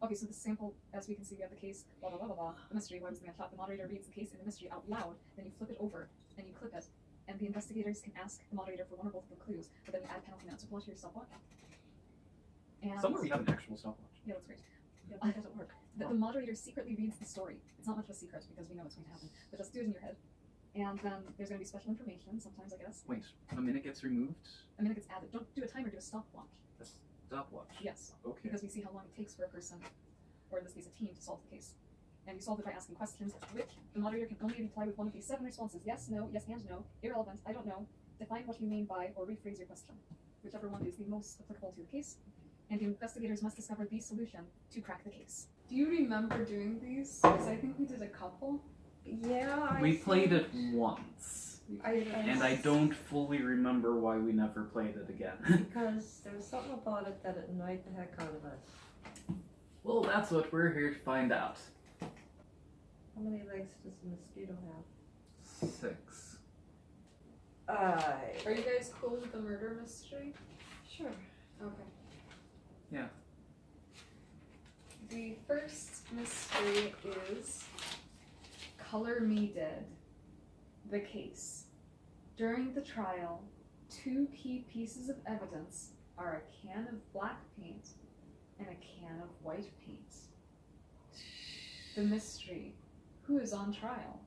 Okay, so the sample, as we can see, we have the case, blah, blah, blah, blah, blah. The mystery, why was the man shot? The moderator reads the case in the mystery out loud, then you flip it over, and you clip it, and the investigators can ask the moderator for one or both of the clues, but then you add penalty notes. So pull out your stopwatch. And somewhere we have an actual stopwatch. yeah, that's great. Yeah, that doesn't work. The moderator secretly reads the story. It's not much of a secret because we know what's going to happen, but just do it in your head. And then there's going to be special information, sometimes, I guess. Wait, a minute gets removed? A minute gets added. Don't do a timer, do a stopwatch. A stopwatch? Yes. Okay. Because we see how long it takes for a person, or in this case a team, to solve the case. And you solve it by asking questions, which the moderator can only reply with one of these 7 responses. Yes, no, yes and no, irrelevant, I don't know, define what you mean by, or rephrase your question. Whichever one is the most applicable to the case. And the investigators must discover the solution to crack the case. Do you remember doing these? Because I think we did a couple. Yeah, We played it once, And and I don't fully remember why we never played it again. because there was something about it that annoyed the heck out of us. Well, that's what we're here to find out. How many legs does a mosquito have? 6. are you guys cool with the murder mystery? Sure. Okay. Yeah. The first mystery is Color Me Dead. The case. During the trial, 2 key pieces of evidence are a can of black paint and a can of white paint. The mystery. Who is on trial?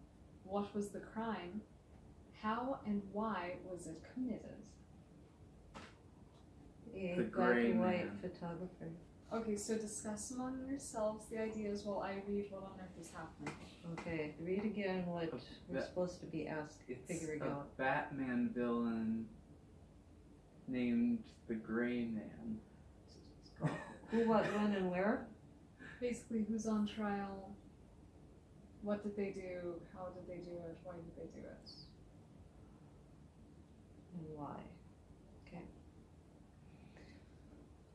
What was the crime? How and why was it committed? A The black gray and white man. photographer. Okay, so discuss among yourselves the ideas while I read what on earth is happening. Okay, read again what we're That- supposed to be asked, It's figuring a out. Batman villain named the Gray Man. Who, what, when, and where? Basically, who's on trial? What did they do? How did they do it? Why did they do it? And why. Okay.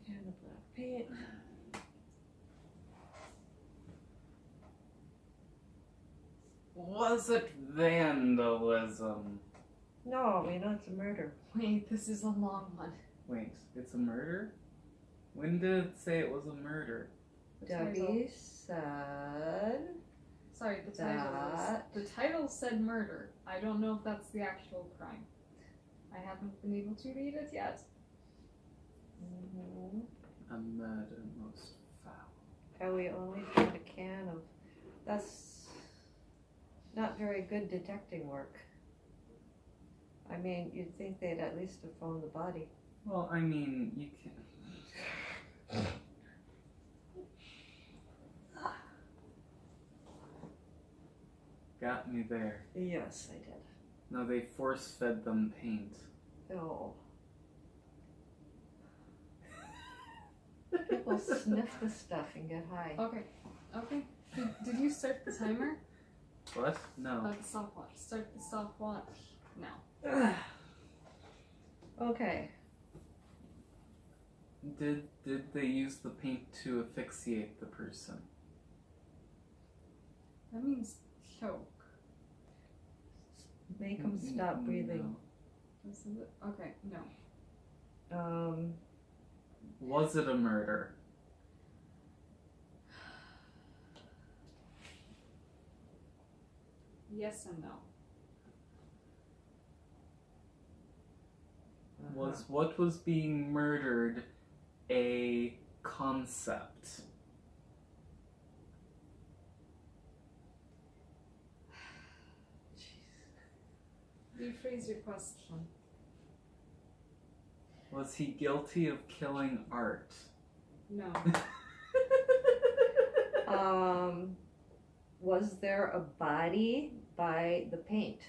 And the black paint. Was it vandalism? No, we know it's a murder. Wait, this is a long one. Wait, it's a murder? When did it say it was a murder? The title- Debbie said Sorry, the title that- the title said murder. I don't know if that's the actual crime. I haven't been able to read it yet. A murder most foul. and we only found a can of, that's not very good detecting work. I mean, you'd think they'd at least have found the body. Well, I mean, you can. Got me there. Yes, I did. No, they force-fed them paint. Oh. People sniff the stuff and get high. Okay. Okay. Did you start the timer? What? No. The stopwatch. Start the stopwatch now. Okay. Did they use the paint to asphyxiate the person? That means choke. Make them stop breathing. Isn't it? Okay, no. Was it a murder? Yes and no. Was what was being murdered a concept? Rephrase your question. Was he guilty of killing art? No. Was there a body by the paint?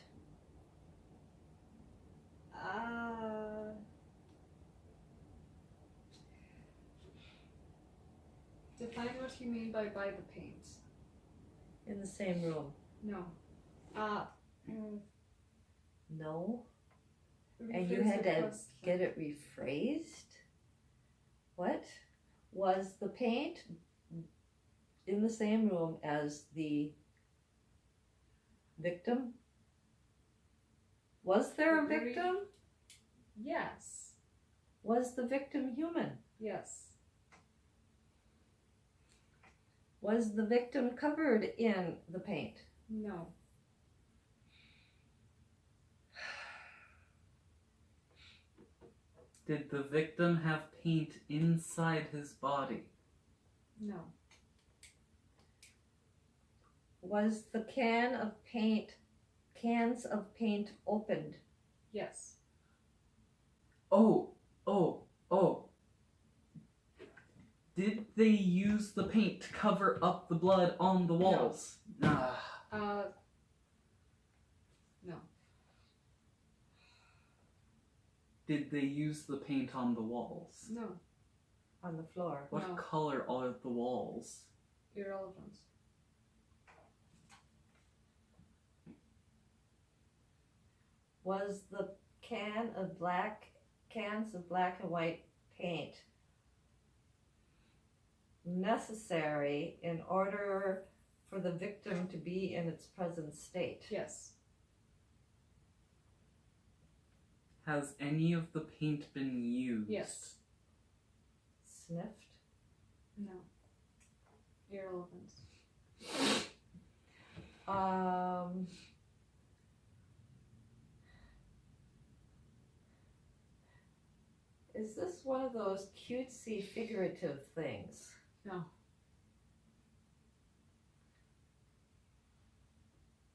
Define what you mean by the paint. In the same room? No. No? And you Rephrase had your to question. get it rephrased? What? Was the paint in the same room as the victim? Was there a victim? Yes. Was the victim human? Yes. Was the victim covered in the paint? No. Did the victim have paint inside his body? No. Was the cans of paint opened? Yes. Oh. Did they use the paint to cover up the blood on the walls? Ah. No. Did they use the paint on the walls? No. On the floor? What No. color are the walls? Irrelevant. Was the cans of black and white paint necessary in order for the victim to be in its present state? Yes. Has any of the paint been used? Yes. Sniffed? No. Irrelevant. Is this one of those cutesy figurative things? No.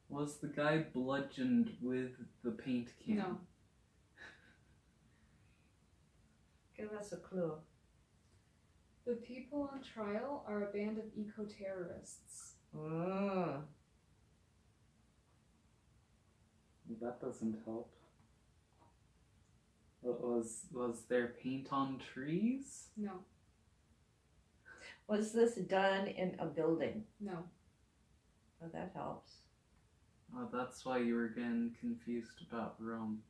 Was the guy bludgeoned with the paint can? No. Give us a clue. The people on trial are a band of eco-terrorists. Mm. That doesn't help. Was there paint on trees? No. Was this done in a building? No. Oh, that helps. Oh, that's why you were getting confused about Rome.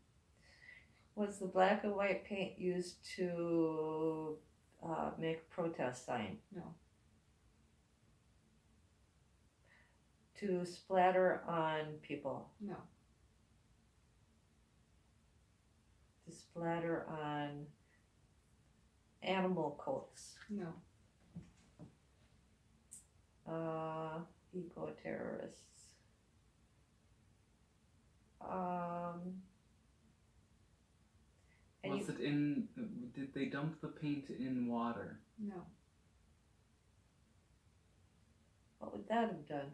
Was the black and white paint used to make a protest sign? No. To splatter on people? No. To splatter on animal coats? No. Eco-terrorists. And Was it in? Did they dump the paint in water? No. what would that have done?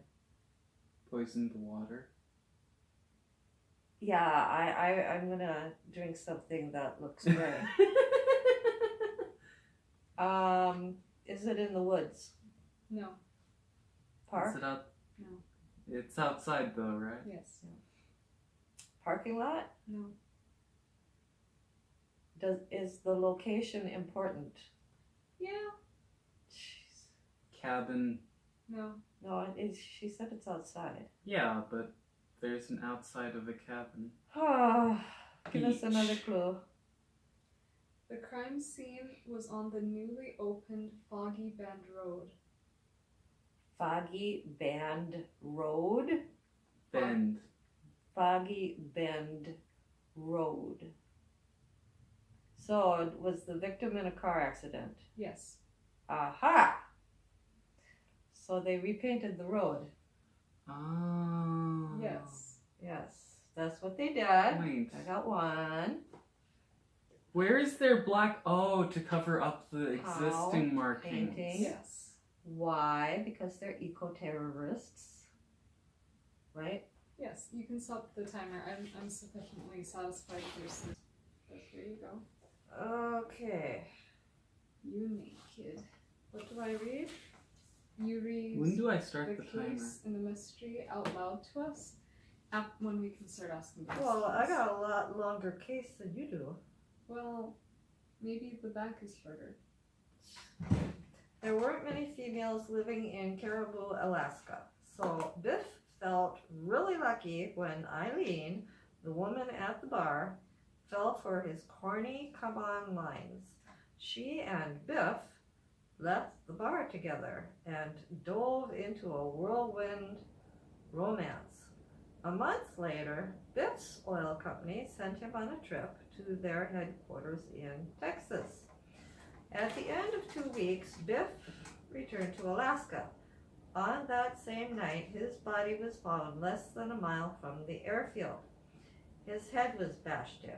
Poisoned the water? Yeah, I'm gonna drink something that looks gray. Is it in the woods? No. Park? Is it out? No. It's outside though, right? Yes. Parking lot? No. Is the location important? Yeah. Jeez. Cabin. No. No, she said it's outside. Yeah, but there's an outside of a cabin. Give us Beach. another clue. The crime scene was on the newly opened Foggy Bend Road. Foggy Bend Road? Bend. Foggy Bend Road. So, was the victim in a car accident? Yes. Aha! So they repainted the road. Oh. Yes. Yes, that's what they did. Wait. I got one. Where is their black? Oh, to cover up the How? existing markings. Painting. Yes. Why? Because they're eco-terrorists. Right? Yes. You can stop the timer. I'm sufficiently satisfied for this. But here you go. Okay. You naked. What do I read? You read When do I start the the timer? case and the mystery out loud to us when we can start asking questions. Well, I got a lot longer case than you do. Well, maybe the back is shorter. There weren't many females living in Caribou, Alaska. So Biff felt really lucky when Eileen, the woman at the bar, fell for his corny come-on lines. She and Biff left the bar together and dove into a whirlwind romance. A month later, Biff's oil company sent him on a trip to their headquarters in Texas. At the end of 2 weeks, Biff returned to Alaska. On that same night, his body was found less than a mile from the airfield. His head was bashed in.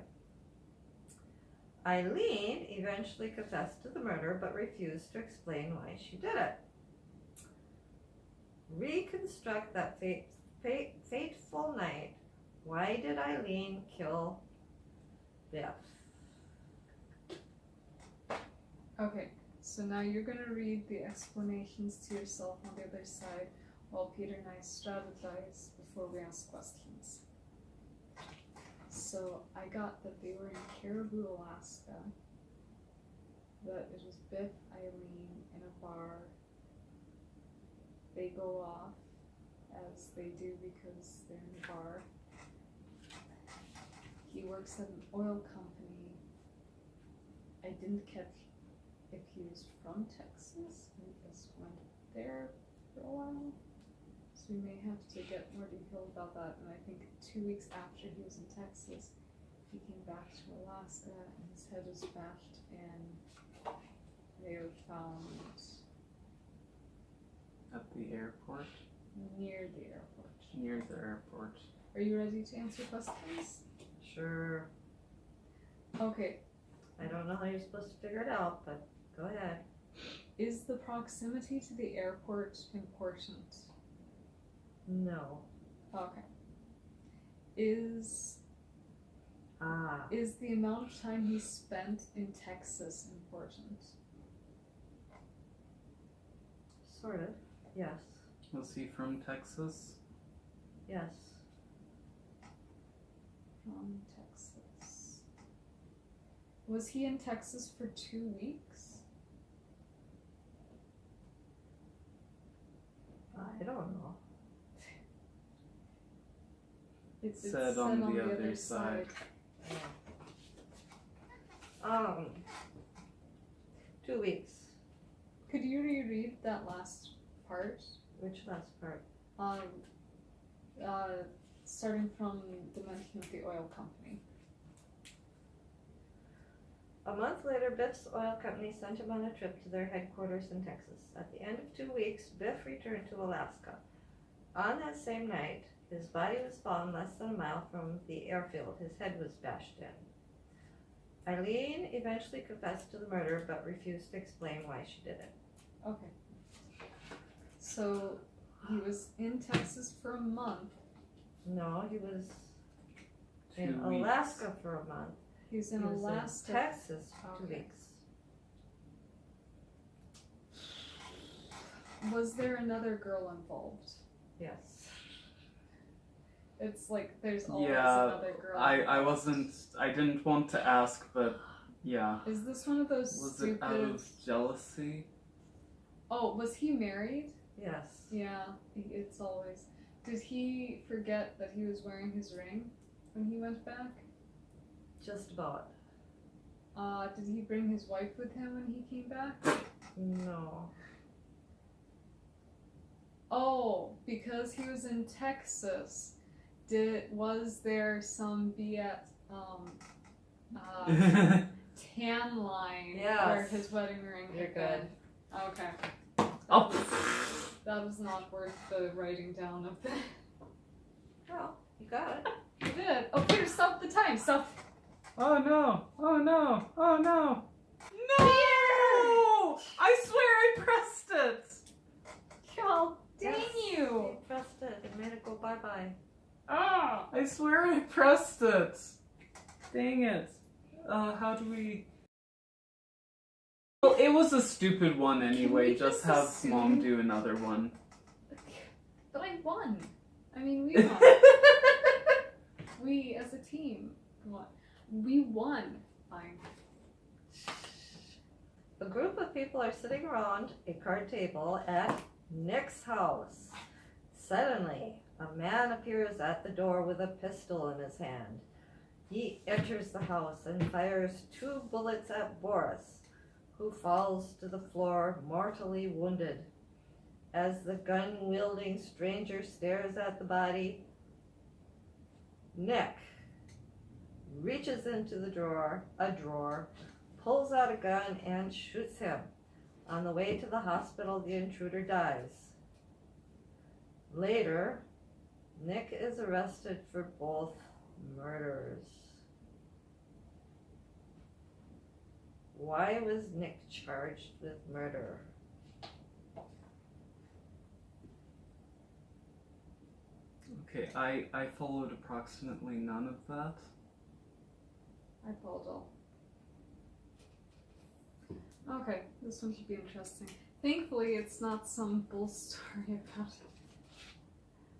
Eileen eventually confessed to the murder but refused to explain why she did it. Reconstruct that fateful night. Why did Eileen kill Biff? Okay, so now you're gonna read the explanations to yourself on the other side while Peter and I strategize before we ask questions. So I got that they were in Caribou, Alaska. That it was Biff, Eileen in a bar. They go off as they do because they're in the bar. He works at an oil company. I didn't catch if he was from Texas and just went there for a while. So we may have to get more detail about that. And I think 2 weeks after he was in Texas, he came back to Alaska and his head was bashed in. They were found At the airport? near the airport. Near the airport. Are you ready to answer questions? Sure. Okay. I don't know how you're supposed to figure it out, but go ahead. Is the proximity to the airport important? No. Okay. Is the amount of time he spent in Texas important? Sort of. Yes. Was he from Texas? Yes. From Texas. Was he in Texas for 2 weeks? I don't know. It's Said on the other side. 2 weeks. Could you reread that last part? Which last part? Starting from the mention of the oil company. A month later, Biff's oil company sent him on a trip to their headquarters in Texas. At the end of 2 weeks, Biff returned to Alaska. On that same night, his body was found less than a mile from the airfield. His head was bashed in. Eileen eventually confessed to the murder but refused to explain why she did it. Okay. So he was in Texas for a month. No, he was 2 in weeks. Alaska for a month. He was in He was Alaska. in Texas for 2 Okay. weeks. Was there another girl involved? Yes. It's like there's always Yeah, another girl. I didn't want to ask, but yeah. Is this one of those Was stupid? it out of jealousy? Oh, was he married? Yes. Yeah, it's always. Did he forget that he was wearing his ring when he went back? Just about. Did he bring his wife with him when he came back? No. Oh, because he was in Texas. Was there some tan line Yes. where his wedding ring You're had been? good. Okay. Oh. That was not worth the writing down of that. Well, you got it. You did. Oh, Peter, stop the time. Stop. Oh no! Oh no! Oh no! No! I swear I pressed it! God dang Yes, you. You pressed it and made it go bye-bye. Ah. I swear I pressed it! Dang it. How do we... Well, it was a stupid one anyway. we Just just have assume- Mom do another one. But I won. I mean, we won. We, as a team, won. We won. Fine. A group of people are sitting around a card table at Nick's house. Suddenly, a man appears at the door with a pistol in his hand. He enters the house and fires 2 bullets at Boris, who falls to the floor mortally wounded. As the gun-wielding stranger stares at the body, Nick reaches into a drawer, pulls out a gun and shoots him. On the way to the hospital, the intruder dies. Later, Nick is arrested for both murders. Why was Nick charged with murder? Okay, I followed approximately none of that. I followed all. Okay, this one should be interesting. Thankfully, it's not some bull story about it.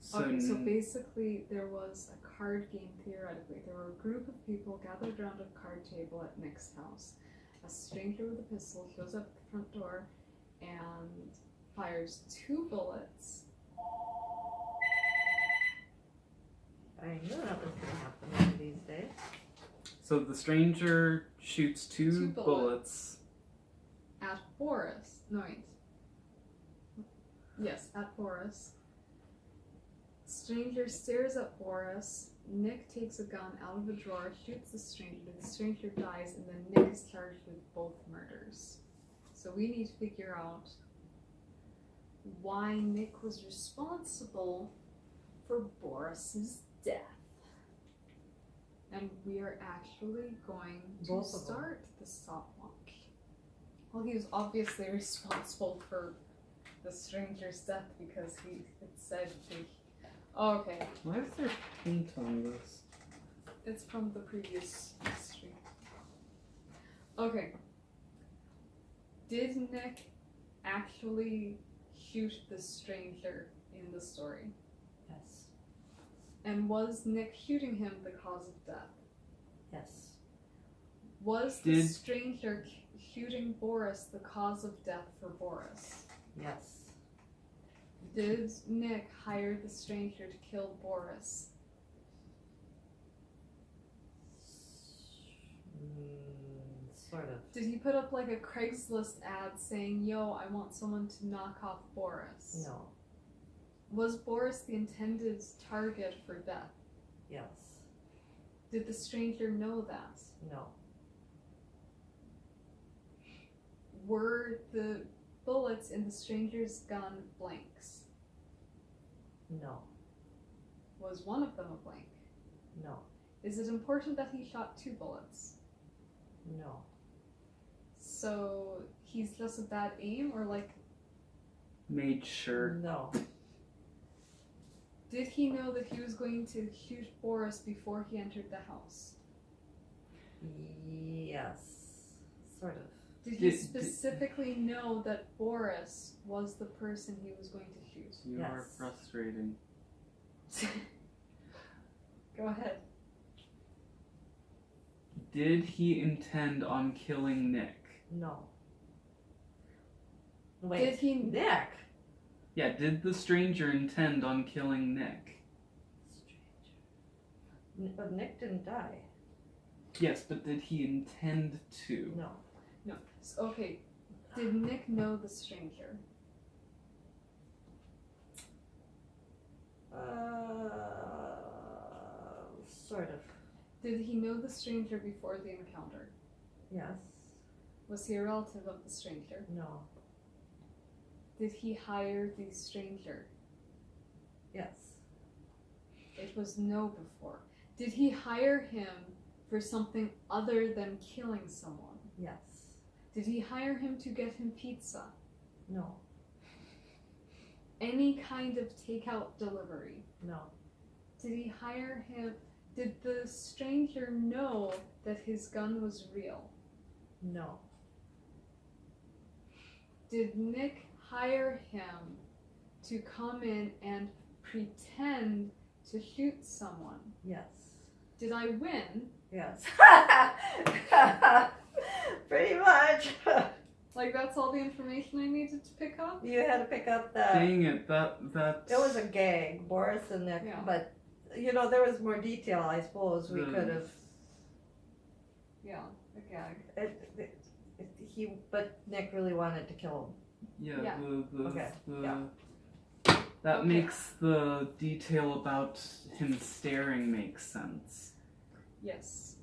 So, Okay, so basically, there was a card game, theoretically. There were a group of people gathered around a card table at Nick's house. A stranger with a pistol shows up at the front door and fires 2 bullets. I knew that was going to happen one of these days. so the stranger shoots two Two bullets. At Boris. No, wait. Yes, at Boris. Stranger stares at Boris. Nick takes a gun out of a drawer, shoots the stranger. The stranger dies, and then Nick is charged with both murders. So we need to figure out why Nick was responsible for Boris's death. And we are actually going to Both of them. start the stopwatch. Well, he was obviously responsible for the stranger's death because it said oh, okay. Why is there paint on this? It's from the previous history. Okay. Did Nick actually shoot the stranger in the story? Yes. And was Nick shooting him the cause of death? Yes. Was the stranger shooting Boris the cause of death for Boris? Yes. Did Nick hire the stranger to kill Boris? Sort of. Did he put up like a Craigslist ad saying, yo, I want someone to knock off Boris? No. Was Boris the intended target for death? Yes. Did the stranger know that? No. Were the bullets in the stranger's gun blanks? No. Was one of them a blank? No. Is it important that he shot 2 bullets? No. So he's just a bad aim, or like, Made sure. No. did he know that he was going to shoot Boris before he entered the house? Yes. Sort of. Did he specifically know that Boris was the person he was going to shoot? You Yes. are frustrating. Go ahead. Did he intend on killing Nick? No. Wait. Did he? Nick? Yeah, did the stranger intend on killing Nick? But Nick didn't die. Yes, but did he intend to? No. No. Okay. Did Nick know the stranger? Sort of. Did he know the stranger before the encounter? Yes. Was he a relative of the stranger? No. Did he hire the stranger? Yes. It was no before. Did he hire him for something other than killing someone? Yes. Did he hire him to get him pizza? No. Any kind of takeout delivery? No. Did he hire him? Did the stranger know that his gun was real? No. Did Nick hire him to come in and pretend to shoot someone? Yes. Did I win? Yes. Pretty much. Like, that's all the information I needed to pick up? You had to pick up that. Dang it, that It was a gag, Boris and Nick, Yeah. but you know there was more detail. I suppose we could have. Yeah, a gag. But Nick really wanted to kill Yeah, Yeah. Okay, the yeah. that Okay. makes the detail about him staring make sense. Yes.